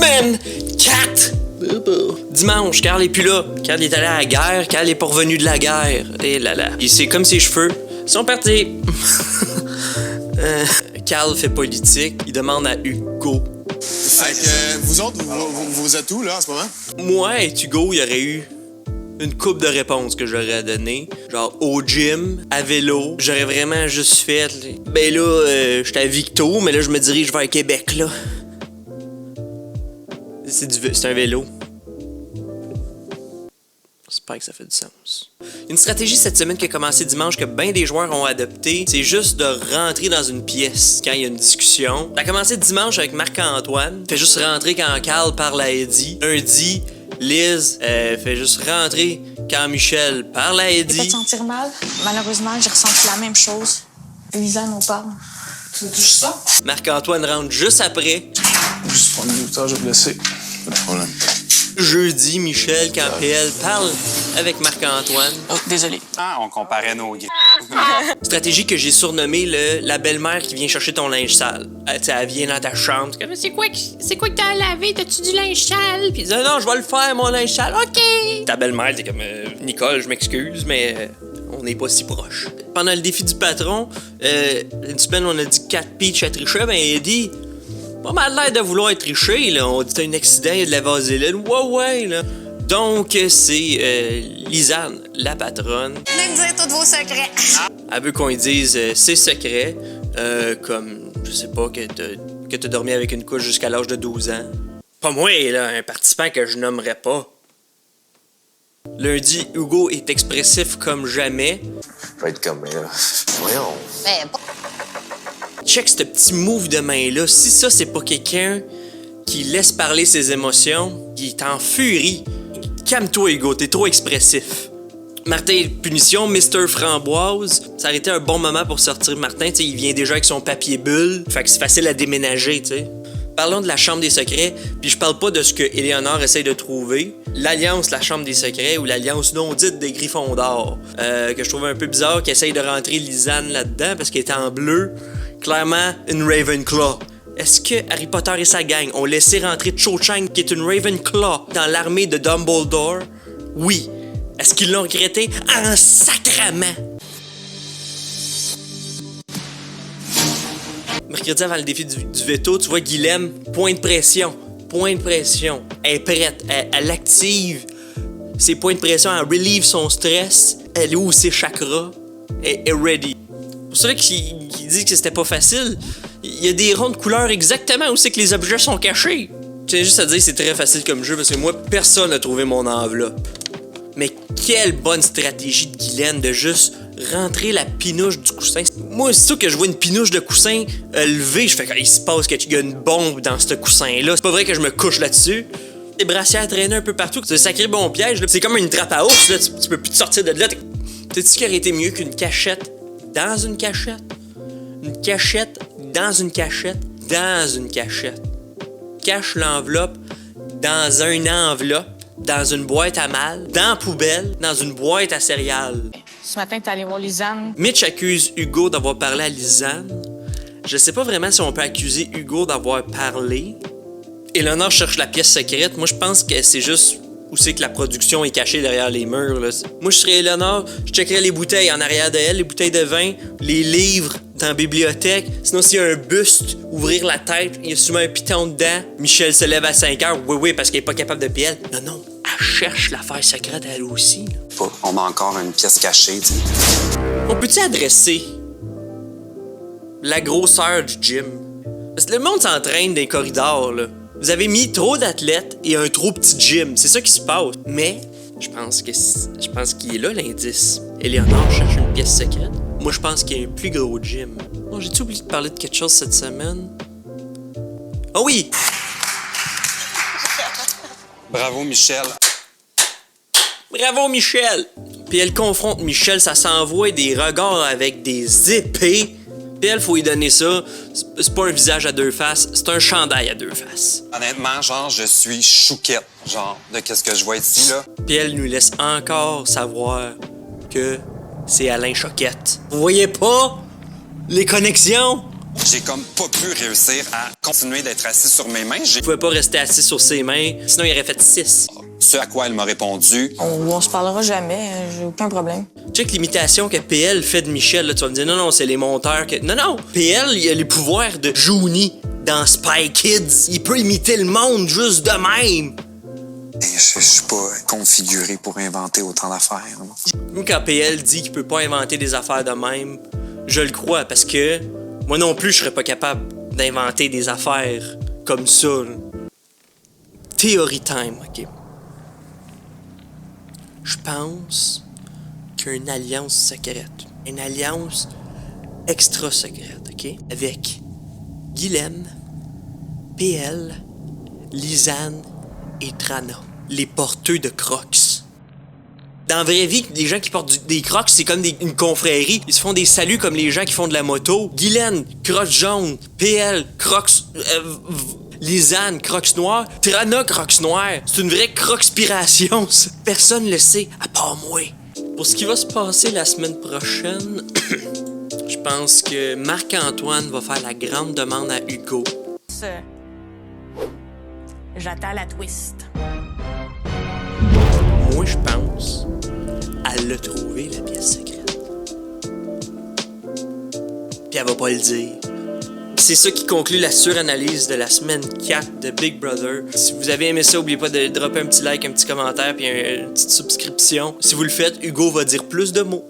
Semaine 4! Dimanche, Carl est plus là. Carl est allé à la guerre, Carl est pas revenu de la guerre. Et là là. Et c'est comme ses cheveux sont partis. Carl fait politique, il demande à Hugo. Fait que vous autres, vous êtes où, là, en ce moment? Moi et Hugo, il y aurait eu une couple de réponses que j'aurais données. Genre au gym, à vélo. J'aurais vraiment juste fait... Ben là, j'étais à Victo, mais là, je me dirige vers Québec, là. C'est un vélo. J'espère que ça fait du sens. Une stratégie cette semaine qui a commencé dimanche que bien des joueurs ont adopté, c'est juste de rentrer dans une pièce quand il y a une discussion. Ça a commencé dimanche avec Marc-Antoine. Fait juste rentrer quand Carl parle à Eddie. Lundi, Liz fait juste rentrer quand Michel parle à Eddie. Ça fait te sentir mal. Malheureusement, j'ai ressenti la même chose. Lisa nous parle. Tu touches ça? Marc-Antoine rentre juste après. Juste prendre une bouteille, je vais te laisser. Pas de problème. Jeudi, Michel, quand PL parle avec Marc-Antoine. Oh, désolé. Ah, on comparait nos gars. Stratégie que j'ai surnommée la belle-mère qui vient chercher ton linge sale. Elle vient dans ta chambre. C'est quoi que t'as à laver? T'as-tu du linge sale? Puis elle dit non, je vais le faire, mon linge sale. OK. Ta belle-mère, t'es comme Nicole, je m'excuse, mais on n'est pas si proche. Pendant le défi du patron, une semaine, on a dit 4 pitchs à tricher. Ben, il dit pas mal l'air de vouloir tricher, là. On dit t'as un accident, il y a de la vaseline. Ouais, là. Donc, c'est Lisanne, la patronne. Venez me dire tous vos secrets. Elle veut qu'on lui dise ses secrets, comme, je sais pas, que t'as dormi avec une couche jusqu'à l'âge de 12 ans. Pas moi, là, un participant que je nommerais pas. Lundi, Hugo est expressif comme jamais. Je vais être comme, voyons. Check ce petit move de main-là. Si ça, c'est pas quelqu'un qui laisse parler ses émotions, il est en furie. Calme-toi, Hugo, t'es trop expressif. Martin, punition, Mr. Framboise. Ça aurait été un bon moment pour sortir Martin. T'sais, il vient déjà avec son papier bulle. Fait que c'est facile à déménager, tu sais. Parlons de la Chambre des secrets, puis je parle pas de ce que Éléonore essaye de trouver. L'Alliance, la Chambre des secrets, ou l'Alliance non dite des Griffons d'or, que je trouve un peu bizarre, qui essaye de rentrer Lisanne là-dedans, parce qu'elle est en bleu. Clairement, une Ravenclaw. Est-ce que Harry Potter et sa gang ont laissé rentrer Cho Chang, qui est une Ravenclaw, dans l'armée de Dumbledore? Oui. Est-ce qu'ils l'ont regretté? En sacrament! Mercredi avant le défi du veto, tu vois Guilhem, point de pression. Elle est prête, elle active ses points de pression, elle relieve son stress, elle ouvre ses chakras, elle est ready. Pour ceux qui disent que c'était pas facile, il y a des ronds de couleurs exactement où c'est que les objets sont cachés. Je tiens juste à dire que c'est très facile comme jeu parce que moi, personne n'a trouvé mon enveloppe. Mais quelle bonne stratégie de Guylaine de juste rentrer la pinouche du coussin. Moi, aussitôt que je vois une pinouche de coussin levée, je fais qu'il se passe qu'il y a une bombe dans ce coussin-là. C'est pas vrai que je me couche là-dessus. Les brassières traînaient un peu partout. C'est un sacré bon piège. Là. C'est comme une trappe à ours. Là. Tu peux plus te sortir de là. T'as-tu qu'il aurait été mieux qu'une cachette dans une cachette? Une cachette dans une cachette dans une cachette. Cache l'enveloppe dans une enveloppe, dans une boîte à mal, dans la poubelle, dans une boîte à céréales. Ce matin, t'es allé voir Lisanne. Mitch accuse Hugo d'avoir parlé à Lisanne. Je sais pas vraiment si on peut accuser Hugo d'avoir parlé. Éléonore cherche la pièce secrète. Moi, je pense que c'est juste où c'est que la production est cachée derrière les murs. Là. Moi, je serais Éléonore, je checkerais les bouteilles en arrière de elle, les bouteilles de vin, les livres dans la bibliothèque. Sinon, s'il y a un buste, ouvrir la tête, il y a souvent un piton dedans. Michel se lève à 5 heures. Oui, parce qu'elle est pas capable de PL. Non, elle cherche l'affaire secrète elle aussi. Là. On a encore une pièce cachée, tu sais. On peut-tu adresser la grosseur du gym? Parce que le monde s'entraîne dans les corridors, là. Vous avez mis trop d'athlètes et un trop petit gym. C'est ça qui se passe. Mais je pense qu'il est là, l'indice. Éléonore cherche une pièce secrète. Moi, je pense qu'il y a un plus gros gym. Bon, j'ai-tu oublié de parler de quelque chose cette semaine? Oh oui! Bravo, Michel. Bravo, Michel! Puis elle confronte Michel, ça s'envoie des regards avec des épées. Puis elle, faut lui donner ça. C'est pas un visage à deux faces, c'est un chandail à deux faces. Honnêtement, genre, je suis chouquette, genre, de qu'est-ce que je vois ici, là. Puis elle nous laisse encore savoir que c'est Alain Choquette. Vous voyez pas les connexions? J'ai comme pas pu réussir à continuer d'être assis sur mes mains. Il pouvait pas rester assis sur ses mains, sinon il aurait fait 6. Ce à quoi elle m'a répondu. On se parlera jamais, j'ai aucun problème. Check l'imitation que PL fait de Michel. Là, tu vas me dire, non, c'est les monteurs que... Non, PL, il a les pouvoirs de Juni dans Spy Kids. Il peut imiter le monde juste de même. Je suis pas configuré pour inventer autant d'affaires. Moi, quand PL dit qu'il peut pas inventer des affaires de même, je le crois, parce que moi non plus, je serais pas capable d'inventer des affaires comme ça. Là. Theory time, OK? Je pense qu'il y a une alliance secrète. Une alliance extra secrète, OK? Avec Guilhem, PL, Lisanne et Trana. Les porteurs de Crocs. Dans la vraie vie, les gens qui portent des Crocs, c'est comme une confrérie. Ils se font des saluts comme les gens qui font de la moto. Guilhem, Crocs jaunes. PL, Crocs... Lisanne, Crocs noirs. Trana, Crocs noirs. C'est une vraie Crocspiration, ça. Personne le sait, à part moi. Pour ce qui va se passer la semaine prochaine, je pense que Marc-Antoine va faire la grande demande à Hugo. J'attends la twist. Moi, je pense elle l'a trouvé, la pièce secrète. Puis elle va pas le dire. C'est ça qui conclut la suranalyse de la semaine 4 de Big Brother. Si vous avez aimé ça, n'oubliez pas de dropper un petit like, un petit commentaire puis une petite subscription. Si vous le faites, Hugo va dire plus de mots.